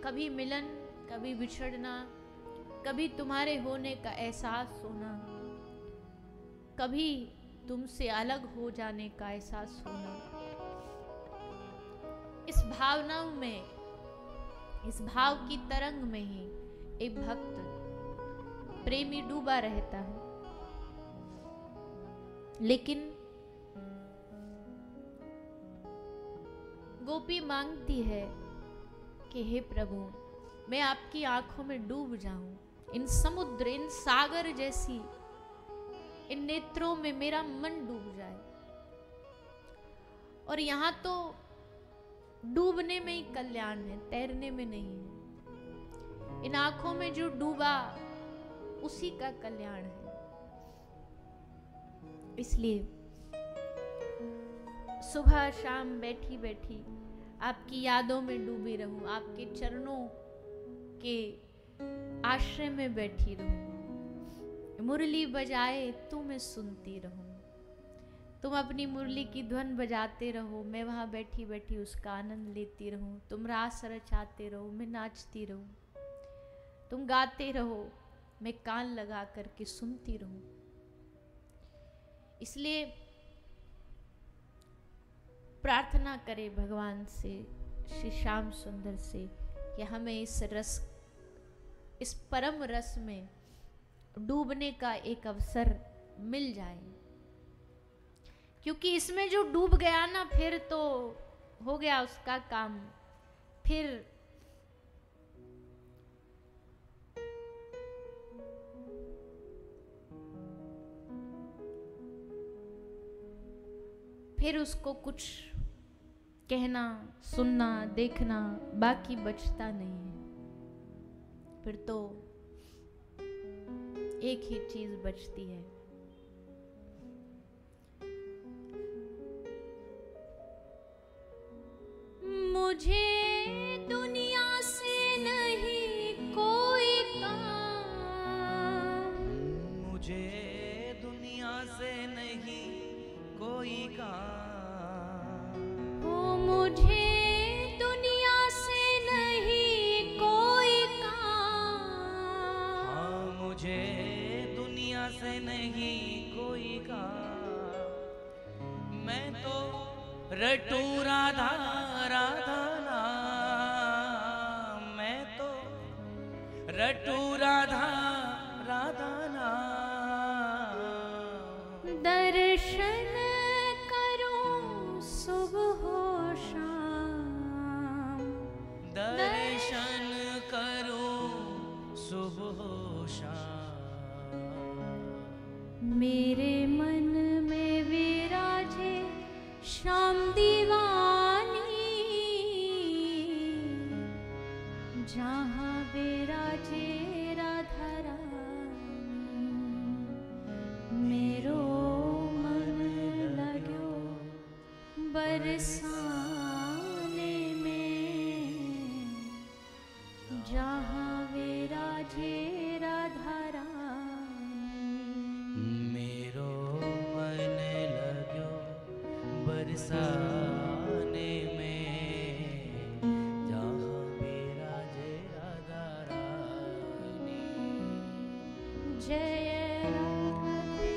कभी मिलन, कभी बिछड़ना, कभी तुम्हारे होने का एहसास होना, कभी तुमसे अलग हो जाने का एहसास होना। इस भावनाओं में, इस भाव की तरंग में ही एक भक्त प्रेमी डूबा रहता है। लेकिन गोपी मांगती है कि हे प्रभु, मैं आपकी आंखों में डूब जाऊं, इन समुद्र, इन सागर जैसी इन नेत्रों में मेरा मन डूब जाए। और यहां तो डूबने में ही कल्याण है, तैरने में नहीं है। इन आंखों में जो डूबा उसी का कल्याण है। इसलिए सुबह शाम बैठी बैठी आपकी यादों में डूबी रहूं, आपके चरणों के आश्रय में बैठी रहूं, मुरली बजाए तो मैं सुनती रहूं। तुम अपनी मुरली की ध्वन बजाते रहो, मैं वहां बैठी बैठी उसका आनंद लेती रहूं। तुम रास रचाते रहो, मैं नाचती रहूं। तुम गाते रहो, मैं कान लगा करके सुनती रहूं। इसलिए प्रार्थना करें भगवान से, श्री श्याम सुंदर से, कि हमें इस रस, इस परम रस में डूबने का एक अवसर मिल जाए। क्योंकि इसमें जो डूब गया ना, फिर तो हो गया उसका काम। फिर उसको कुछ कहना, सुनना, देखना बाकी बचता नहीं है। फिर तो एक ही चीज बचती है, मुझे दुनिया से नहीं कोई काम, मुझे दुनिया से नहीं कोई काम, हो मुझे दुनिया से नहीं कोई काम, हाँ मुझे दुनिया से नहीं कोई काम। मैं तो रटूं राधा राधा नाम, मैं तो रटूं राधा राधा नाम। दर्शन करूं सुबह शाम, दर्शन करूं सुबह शाम। मेरे मन में विराजे श्याम दीवानी, जहाँ विराजे राधा रानी। मेरो मन लगो बरसाने में, जहाँ विराजे राधा रानी। मेरो मन लगो बरसाने में, जहाँ विराजे राधा रानी। जय राधे,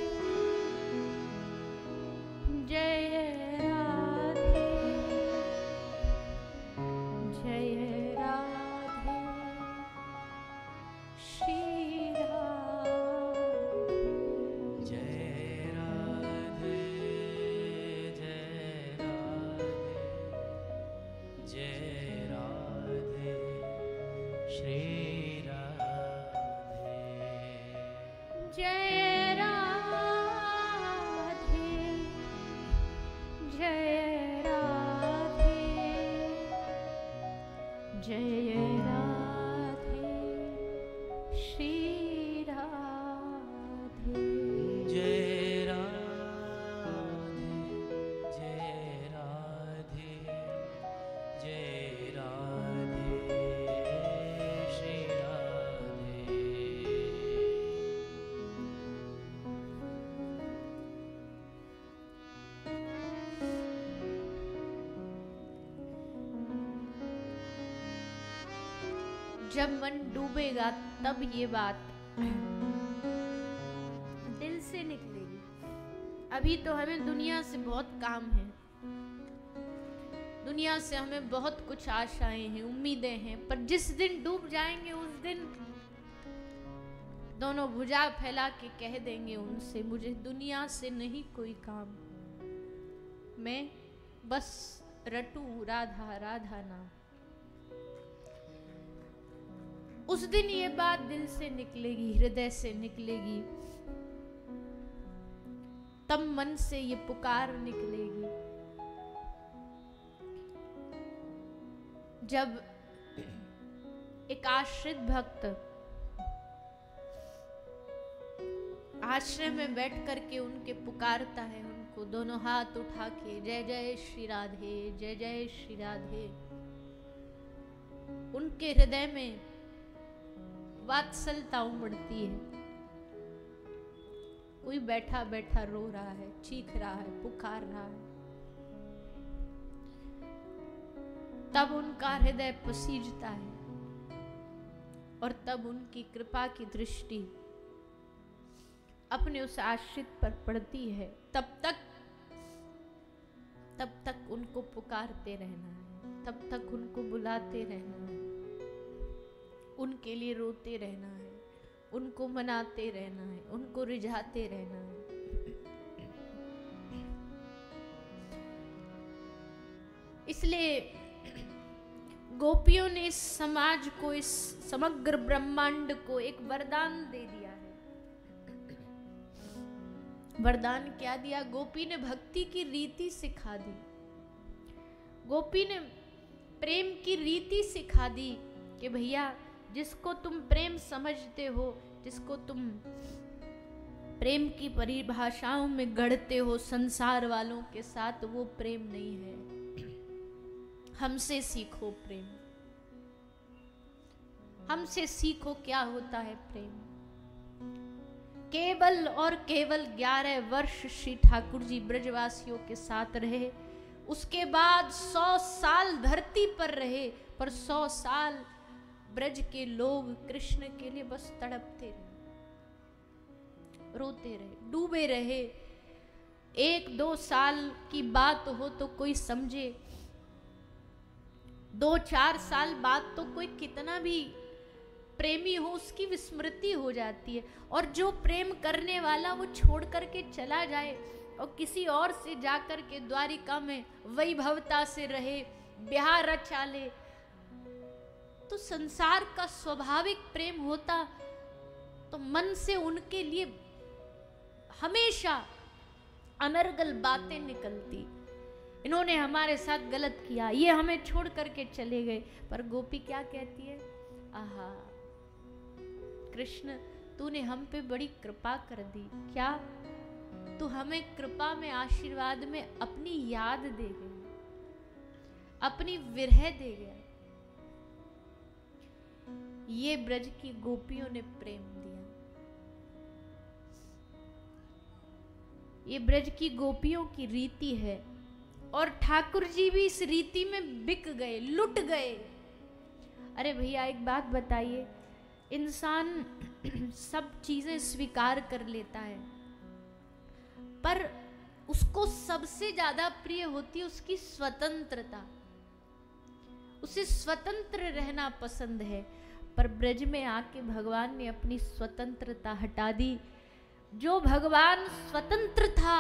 जय राधे, जय राधे, श्री राधे। जय राधे, जय राधे, जय राधे, श्री राधे। जय राधे, जय राधे, जय राधे, श्री राधे। जय राधे, जय राधे, जय राधे, श्री राधे। जब मन डूबेगा तब ये बात दिल से निकलेगी। अभी तो हमें दुनिया से बहुत काम है, दुनिया से हमें बहुत कुछ आशाएं हैं, उम्मीदें हैं, पर जिस दिन डूब जाएंगे उस दिन दोनों भुजा फैला के कह देंगे उनसे, मुझे दुनिया से नहीं कोई काम, मैं बस रटूं राधा राधा नाम। उस दिन ये बात दिल से निकलेगी, हृदय से निकलेगी, तब मन से ये पुकार निकलेगी। जब एक आश्रित भक्त आश्रय में बैठ करके उनके पुकारता है, उनको दोनों हाथ उठा के जय जय श्री राधे, जय जय श्री राधे, उनके हृदय में वात्सलता उमड़ती है। कोई बैठा बैठा रो रहा है, चीख रहा है, पुकार रहा है, तब उनका हृदय पसीजता है और तब उनकी कृपा की दृष्टि अपने उस आश्रित पर पड़ती है। तब तक उनको पुकारते रहना है, तब तक उनको बुलाते रहना है, उनके लिए रोते रहना है, उनको मनाते रहना है, उनको रिझाते रहना है। इसलिए गोपियों ने इस समाज को, इस समग्र ब्रह्मांड को एक वरदान दे दिया है। वरदान क्या दिया? गोपी ने भक्ति की रीति सिखा दी, गोपी ने प्रेम की रीति सिखा दी कि भैया जिसको तुम प्रेम समझते हो, जिसको तुम प्रेम की परिभाषाओं में गढ़ते हो संसार वालों के साथ, वो प्रेम नहीं है। हमसे सीखो प्रेम, हमसे सीखो क्या होता है प्रेम। केवल और केवल 11 वर्ष श्री ठाकुर जी ब्रजवासियों के साथ रहे, उसके बाद 100 साल धरती पर रहे, पर 100 साल ब्रज के लोग कृष्ण के लिए बस तड़पते रहे, रोते रहे, डूबे रहे। 1-2 साल की बात हो तो कोई समझे, 2-4 साल बाद तो कोई कितना भी प्रेमी हो उसकी विस्मृति हो जाती है। और जो प्रेम करने वाला वो छोड़ करके चला जाए और किसी और से जाकर के द्वारिका में वैभवता से रहे, ब्याह रचा ले, तो संसार का स्वाभाविक प्रेम होता तो मन से उनके लिए हमेशा अनर्गल बातें निकलती। इन्होंने हमारे साथ गलत किया, ये हमें छोड़ करके चले गए, पर गोपी क्या कहती है? आहा कृष्ण, तूने हम पे बड़ी कृपा कर दी। क्या? तू हमें कृपा में, आशीर्वाद में अपनी याद दे गई, अपनी विरह दे गया। ये ब्रज की गोपियों ने प्रेम दिया, ये ब्रज की गोपियों की रीति है। और ठाकुर जी भी इस रीति में बिक गए, लुट गए। अरे भैया एक बात बताइए, इंसान सब चीजें स्वीकार कर लेता है, पर उसको सबसे ज्यादा प्रिय होती है उसकी स्वतंत्रता, उसे स्वतंत्र रहना पसंद है। पर ब्रज में आके भगवान ने अपनी स्वतंत्रता हटा दी। जो भगवान स्वतंत्र था,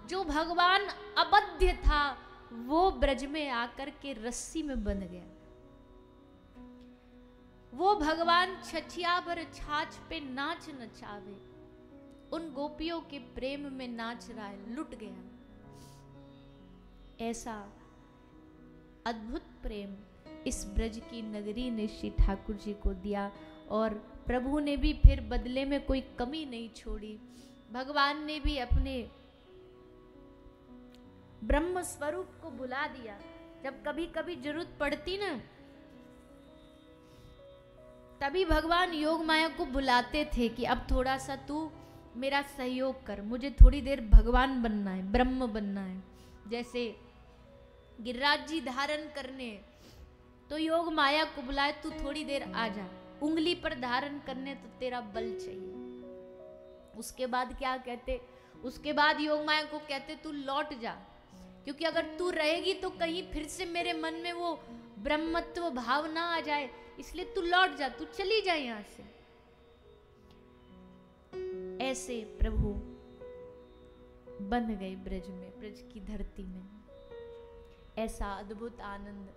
जो भगवान अबध्य था, वो ब्रज में आकर के रस्सी में बंध गया। वो भगवान छछिया भर छाछ पे नाच नचावे, उन गोपियों के प्रेम में नाच रहा है, लुट गया। ऐसा अद्भुत प्रेम इस ब्रज की नगरी ने श्री ठाकुर जी को दिया। और प्रभु ने भी फिर बदले में कोई कमी नहीं छोड़ी। भगवान ने भी अपने ब्रह्म स्वरूप को बुला दिया। जब कभी कभी जरूरत पड़ती ना, तभी भगवान योग माया को बुलाते थे कि अब थोड़ा सा तू मेरा सहयोग कर, मुझे थोड़ी देर भगवान बनना है, ब्रह्म बनना है। जैसे गिरिराज जी धारण करने तो योग माया को बुलाए, तू थोड़ी देर आ जा, उंगली पर धारण करने तो तेरा बल चाहिए। उसके बाद क्या कहते, उसके बाद योग माया को कहते तू लौट जा, क्योंकि अगर तू रहेगी तो कहीं फिर से मेरे मन में वो ब्रह्मत्व भाव ना आ जाए, इसलिए तू लौट जा, तू चली जा यहां से। ऐसे प्रभु बन गए ब्रज में, ब्रज की धरती में। ऐसा अद्भुत आनंद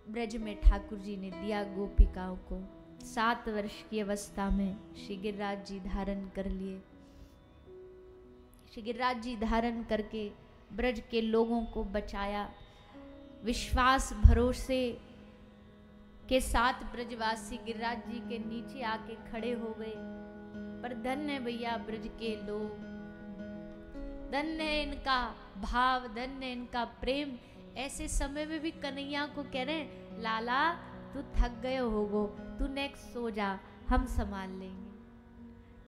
ब्रज में ठाकुर जी ने दिया गोपिकाओं को। 7 वर्ष की अवस्था में श्री गिरिराज जी धारण कर लिए। श्री गिरिराज जी धारण करके ब्रज के लोगों को बचाया। विश्वास भरोसे के साथ ब्रजवासी गिरिराज जी के नीचे आके खड़े हो गए। पर धन्य है भैया ब्रज के लोग, धन्य है इनका भाव, धन्य है इनका प्रेम। ऐसे समय में भी कन्हैया को कह रहे हैं, लाला तू थक गए होगो, तू नेक्स्ट सो जा, हम संभाल लेंगे।